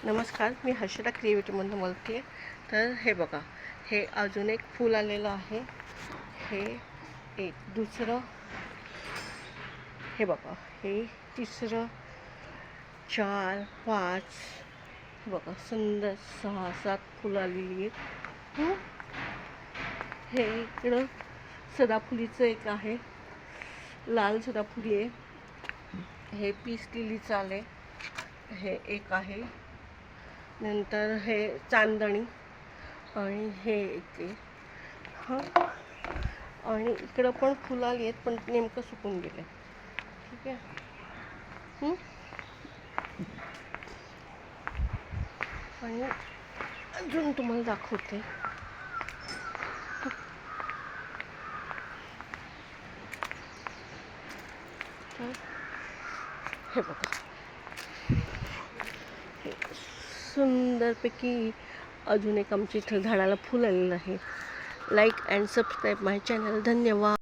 नमस्कार, मी हर्षदा क्रिएटिव्हिटीमधून बोलते. तर हे बघा, हे अजून एक फूल आलेलं आहे. हे एक दुसरं, हे बघा, हे तिसरं, 4 5, हे बघा सुंदर 6 7 फुलं आलेली आहेत. हे इकडं सदाफुलीचं एक आहे, लाल सदाफुली आहे. हे पीस लिलीचं आले, हे एक आहे. नंतर हे चांदणी आणि हे एक आहे. हां, आणि इकडं पण फुलं आली आहेत, पण नेमकं सुकून गेले. ठीक आहे. आणि अजून तुम्हाला दाखवते. तर हे बघा, हे सुंदरपैकी अजून एक आमच्या इथं झाडाला फुल आलेलं आहे. Like and subscribe my channel. धन्यवाद.